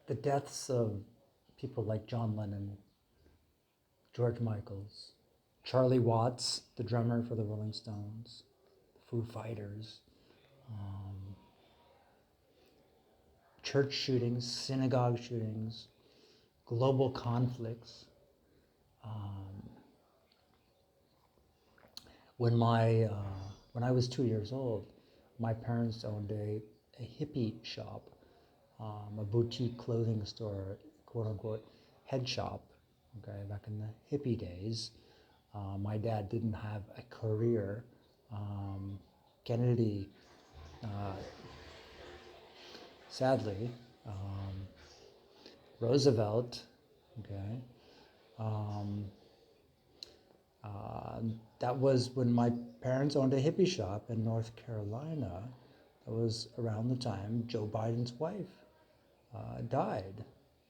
the deaths of people like John Lennon, George Michaels, Charlie Watts, the drummer for the Rolling Stones, the Foo Fighters, um, church shootings, synagogue shootings, global conflicts. Um, when I was 2 years old, my parents owned a hippie shop, a boutique clothing store, quote unquote, head shop. Okay, back in the hippie days, my dad didn't have a career. Kennedy, uh, sadly, um, Roosevelt, okay, um, Uh, that was when my parents owned a hippie shop in North Carolina. That was around the time Joe Biden's wife died.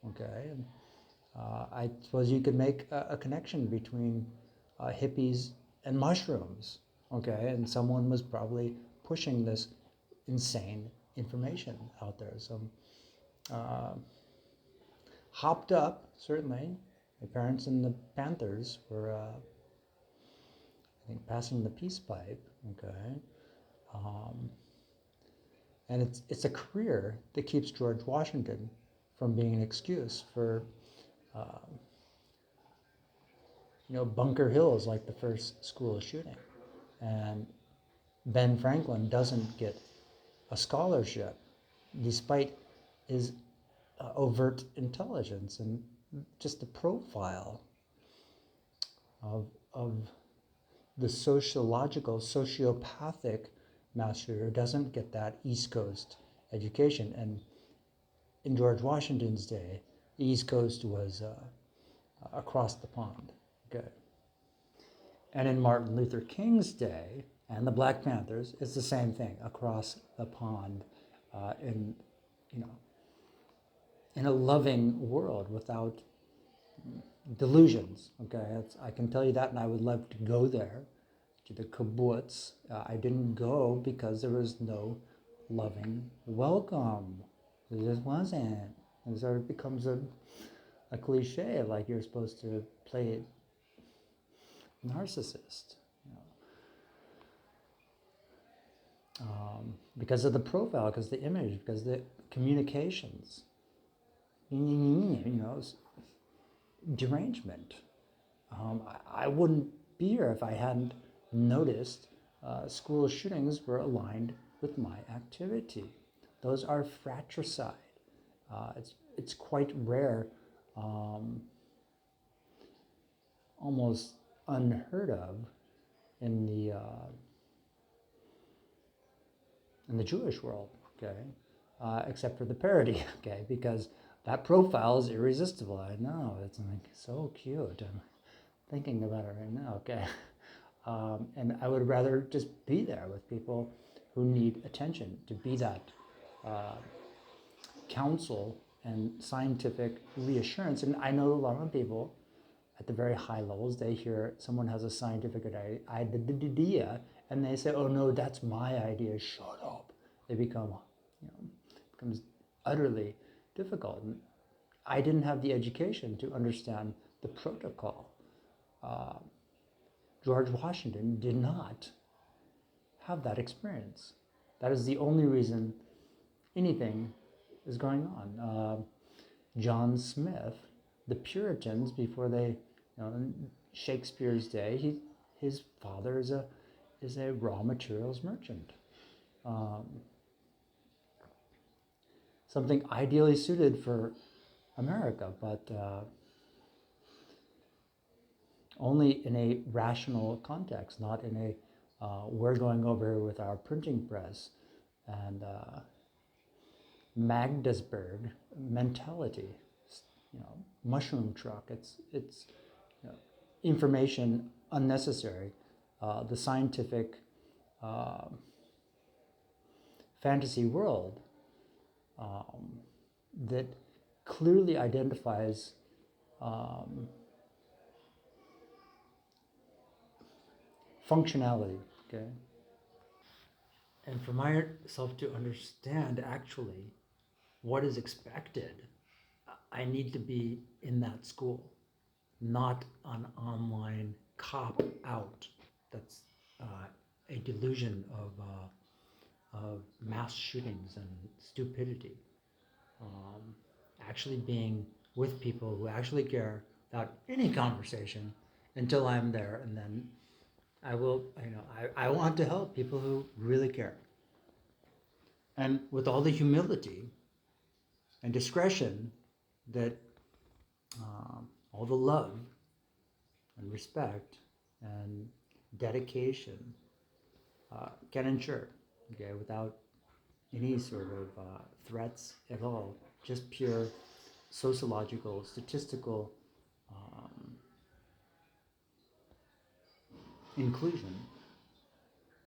Okay, and I suppose you could make a connection between hippies and mushrooms. Okay, and someone was probably pushing this insane information out there. So uh, hopped up, certainly. My parents and the Panthers were I think passing the peace pipe, okay, um, and it's a career that keeps George Washington from being an excuse for, uh, Bunker Hill is like the first school shooting, and Ben Franklin doesn't get a scholarship, despite his overt intelligence and just the profile of the sociopathic mass shooter doesn't get that East Coast education. And in George Washington's day, the East Coast was across the pond. Okay. And in Martin Luther King's day and the Black Panthers, it's the same thing across the pond, in you know in a loving world without delusions. Okay, I can tell you that, and I would love to go there to the kibbutz. I didn't go because there was no loving welcome. There just wasn't. And so it becomes a cliche, like you're supposed to play narcissist. Because of the profile, because the image, because the communications. Derangement. I wouldn't be here if I hadn't noticed school shootings were aligned with my activity. Those are fratricide. It's quite rare, um, almost unheard of in the Jewish world. Okay, except for the parody. Okay, because that profile is irresistible. I know, it's like so cute. I'm thinking about it right now. Okay. And I would rather just be there with people who need attention, to be that counsel and scientific reassurance. And I know a lot of people at the very high levels, they hear someone has a scientific idea and they say, oh no, that's my idea, shut up. They become, becomes utterly difficult. And I didn't have the education to understand the protocol. George Washington did not have that experience. That is the only reason anything is going on. John Smith, the Puritans, before they, in Shakespeare's day, his father is a raw materials merchant. Something ideally suited for America, but only in a rational context, not in a we're going over here with our printing press and Magdeburg mentality, mushroom truck. It's information unnecessary. The scientific fantasy world that clearly identifies functionality. Okay. And for myself to understand actually what is expected I need to be in that school, not an online cop out. That's a delusion of mass shootings and stupidity. Um, Actually being with people who actually care without any conversation until I'm there, and then I will, I want to help people who really care. And with all the humility and discretion that all the love and respect and dedication can ensure, okay, without any sort of threats at all, just pure sociological, statistical inclusion